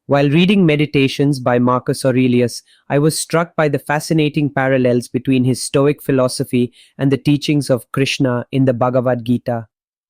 While reading Meditations by Marcus Aurelius, I was struck by the fascinating parallels between his Stoic philosophy and the teachings of Krishna in the Bhagavad Gita.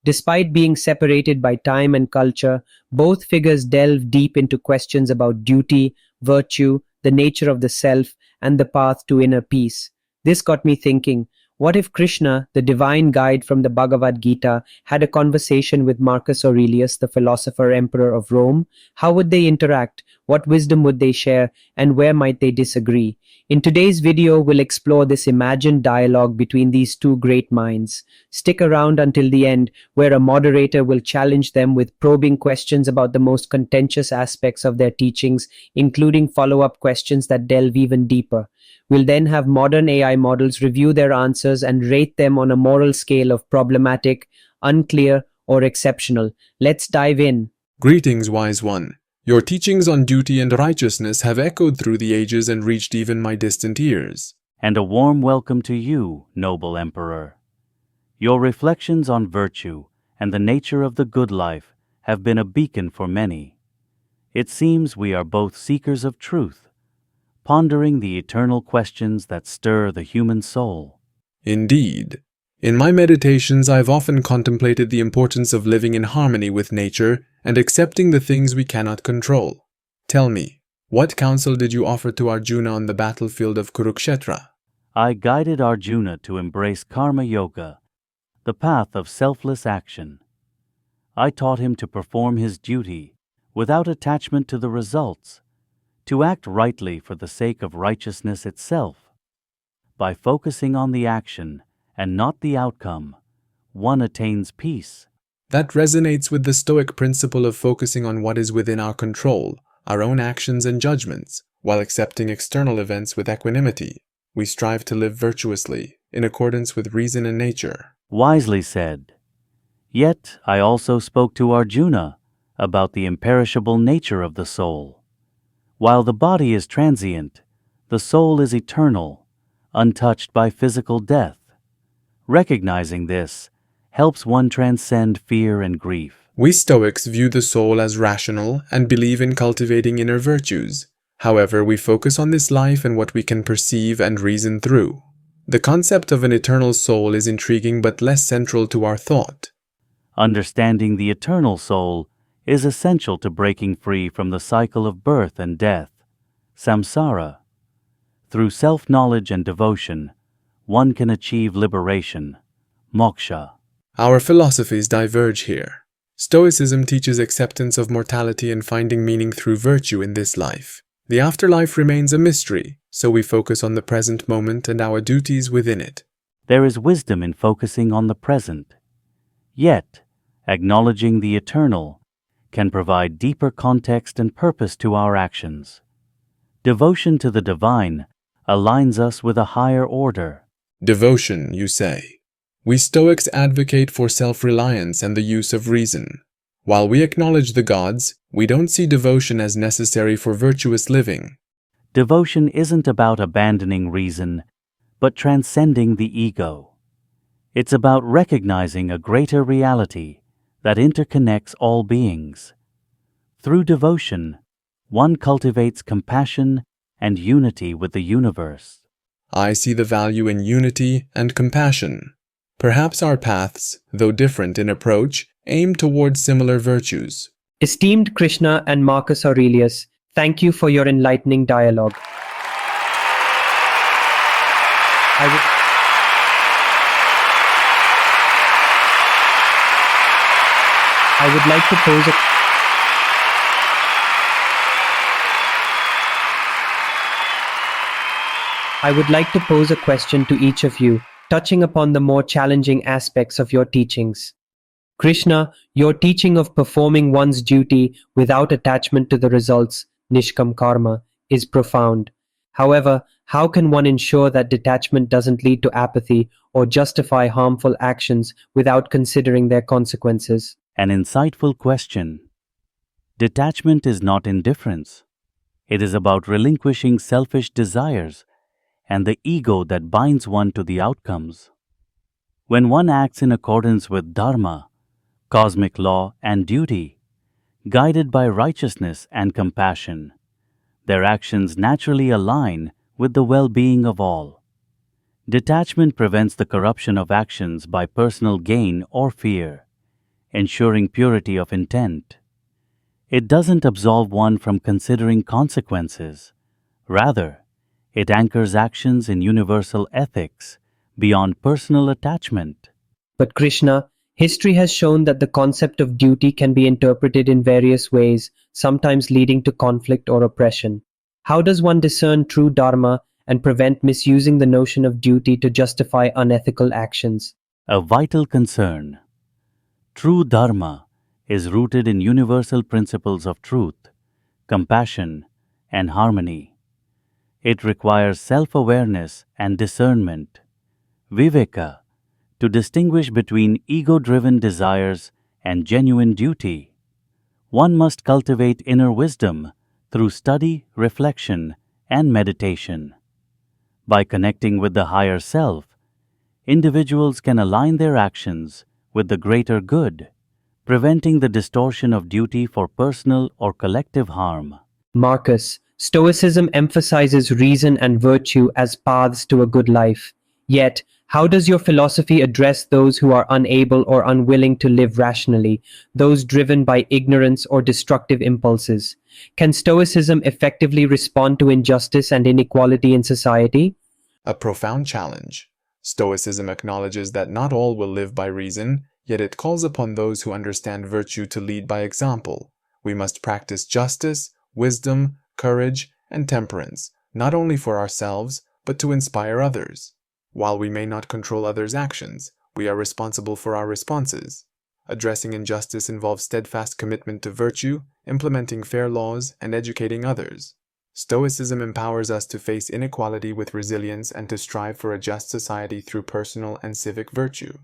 Despite being separated by time and culture, both figures delve deep into questions about duty, virtue, the nature of the self, and the path to inner peace. This got me thinking, what if Krishna, the divine guide from the Bhagavad Gita, had a conversation with Marcus Aurelius, the philosopher emperor of Rome? How would they interact? What wisdom would they share? And where might they disagree? In today's video, we'll explore this imagined dialogue between these two great minds. Stick around until the end, where a moderator will challenge them with probing questions about the most contentious aspects of their teachings, including follow-up questions that delve even deeper. We'll then have modern AI models review their answers and rate them on a moral scale of problematic, unclear, or exceptional. Let's dive in. Greetings, wise one. Your teachings on duty and righteousness have echoed through the ages and reached even my distant ears. And a warm welcome to you, noble emperor. Your reflections on virtue and the nature of the good life have been a beacon for many. It seems we are both seekers of truth, pondering the eternal questions that stir the human soul. Indeed. In my meditations, I've often contemplated the importance of living in harmony with nature and accepting the things we cannot control. Tell me, what counsel did you offer to Arjuna on the battlefield of Kurukshetra? I guided Arjuna to embrace karma yoga, the path of selfless action. I taught him to perform his duty without attachment to the results, to act rightly for the sake of righteousness itself. By focusing on the action and not the outcome, one attains peace. That resonates with the Stoic principle of focusing on what is within our control, our own actions and judgments, while accepting external events with equanimity. We strive to live virtuously, in accordance with reason and nature. Wisely said. Yet I also spoke to Arjuna about the imperishable nature of the soul. While the body is transient, the soul is eternal, untouched by physical death. Recognizing this helps one transcend fear and grief. We Stoics view the soul as rational and believe in cultivating inner virtues. However, we focus on this life and what we can perceive and reason through. The concept of an eternal soul is intriguing but less central to our thought. Understanding the eternal soul is essential to breaking free from the cycle of birth and death, samsara. Through self-knowledge and devotion, one can achieve liberation, moksha. Our philosophies diverge here. Stoicism teaches acceptance of mortality and finding meaning through virtue in this life. The afterlife remains a mystery, so we focus on the present moment and our duties within it. There is wisdom in focusing on the present. Yet, acknowledging the eternal can provide deeper context and purpose to our actions. Devotion to the divine aligns us with a higher order. Devotion, you say. We Stoics advocate for self-reliance and the use of reason. While we acknowledge the gods, we don't see devotion as necessary for virtuous living. Devotion isn't about abandoning reason, but transcending the ego. It's about recognizing a greater reality that interconnects all beings. Through devotion, one cultivates compassion and unity with the universe. I see the value in unity and compassion. Perhaps our paths, though different in approach, aim towards similar virtues. Esteemed Krishna and Marcus Aurelius, thank you for your enlightening dialogue. I would like to pose a question to each of you, touching upon the more challenging aspects of your teachings. Krishna, your teaching of performing one's duty without attachment to the results, nishkam karma, is profound. However, how can one ensure that detachment doesn't lead to apathy or justify harmful actions without considering their consequences? An insightful question. Detachment is not indifference. It is about relinquishing selfish desires and the ego that binds one to the outcomes. When one acts in accordance with dharma, cosmic law, and duty, guided by righteousness and compassion. Their actions naturally align with the well-being of all. Detachment prevents the corruption of actions by personal gain or fear, ensuring purity of intent. It doesn't absolve one from considering consequences. Rather, it anchors actions in universal ethics beyond personal attachment. But Krishna, history has shown that the concept of duty can be interpreted in various ways, sometimes leading to conflict or oppression. How does one discern true dharma and prevent misusing the notion of duty to justify unethical actions? A vital concern. True dharma is rooted in universal principles of truth, compassion, and harmony. It requires self-awareness and discernment, viveka, to distinguish between ego-driven desires and genuine duty. One must cultivate inner wisdom through study, reflection, and meditation. By connecting with the higher self, individuals can align their actions with the greater good, preventing the distortion of duty for personal or collective harm. Marcus, Stoicism emphasizes reason and virtue as paths to a good life. Yet, how does your philosophy address those who are unable or unwilling to live rationally, those driven by ignorance or destructive impulses? Can Stoicism effectively respond to injustice and inequality in society? A profound challenge. Stoicism acknowledges that not all will live by reason, yet it calls upon those who understand virtue to lead by example. We must practice justice, wisdom, courage, and temperance, not only for ourselves, but to inspire others. While we may not control others' actions, we are responsible for our responses. Addressing injustice involves steadfast commitment to virtue, implementing fair laws, and educating others. Stoicism empowers us to face inequality with resilience and to strive for a just society through personal and civic virtue.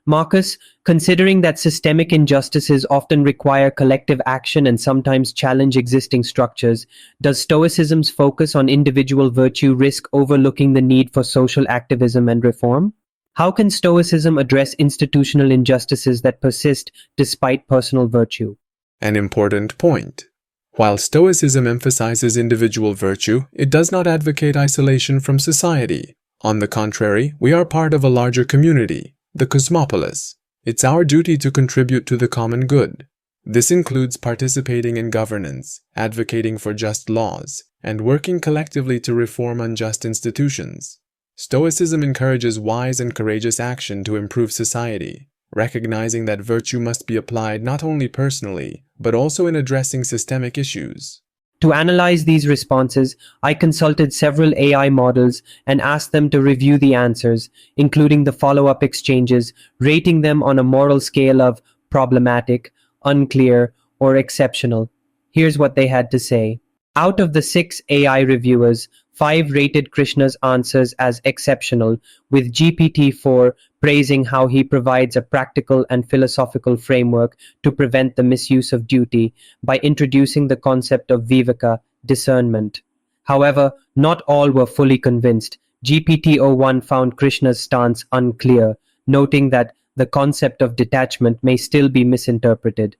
Marcus, considering that systemic injustices often require collective action and sometimes challenge existing structures, does Stoicism's focus on individual virtue risk overlooking the need for social activism and reform? How can Stoicism address institutional injustices that persist despite personal virtue? An important point. While Stoicism emphasizes individual virtue, it does not advocate isolation from society. On the contrary, we are part of a larger community, the cosmopolis. It's our duty to contribute to the common good. This includes participating in governance, advocating for just laws, and working collectively to reform unjust institutions. Stoicism encourages wise and courageous action to improve society, recognizing that virtue must be applied not only personally, but also in addressing systemic issues. To analyze these responses, I consulted several AI models and asked them to review the answers, including the follow-up exchanges, rating them on a moral scale of problematic, unclear, or exceptional. Here's what they had to say. Out of the 6 AI reviewers, 5 rated Krishna's answers as exceptional, with GPT-4 praising how he provides a practical and philosophical framework to prevent the misuse of duty by introducing the concept of viveka, discernment. However, not all were fully convinced. GPT-01 found Krishna's stance unclear, noting that the concept of detachment may still be misinterpreted.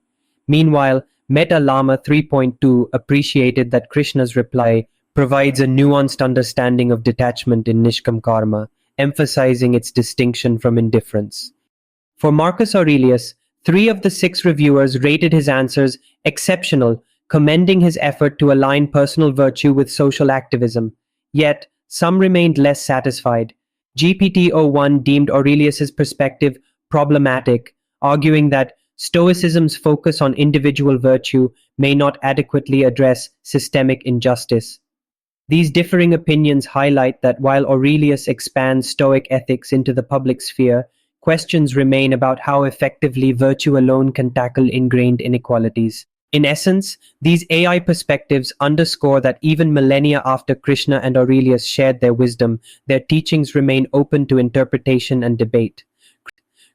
Meanwhile, Meta Llama 3.2 appreciated that Krishna's reply provides a nuanced understanding of detachment in Nishkam Karma, emphasizing its distinction from indifference. For Marcus Aurelius, 3 of the 6 reviewers rated his answers exceptional, commending his effort to align personal virtue with social activism. Yet, some remained less satisfied. GPT-01 deemed Aurelius's perspective problematic, arguing that Stoicism's focus on individual virtue may not adequately address systemic injustice. These differing opinions highlight that while Aurelius expands Stoic ethics into the public sphere, questions remain about how effectively virtue alone can tackle ingrained inequalities. In essence, these AI perspectives underscore that even millennia after Krishna and Aurelius shared their wisdom, their teachings remain open to interpretation and debate.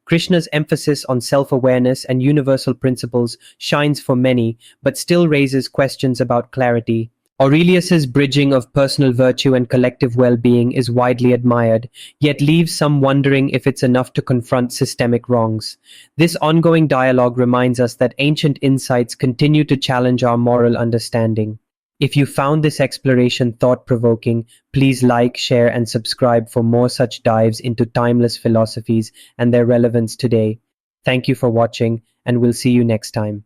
Krishna's emphasis on self-awareness and universal principles shines for many, but still raises questions about clarity. Aurelius's bridging of personal virtue and collective well-being is widely admired, yet leaves some wondering if it's enough to confront systemic wrongs. This ongoing dialogue reminds us that ancient insights continue to challenge our moral understanding. If you found this exploration thought-provoking, please like, share, and subscribe for more such dives into timeless philosophies and their relevance today. Thank you for watching, and we'll see you next time.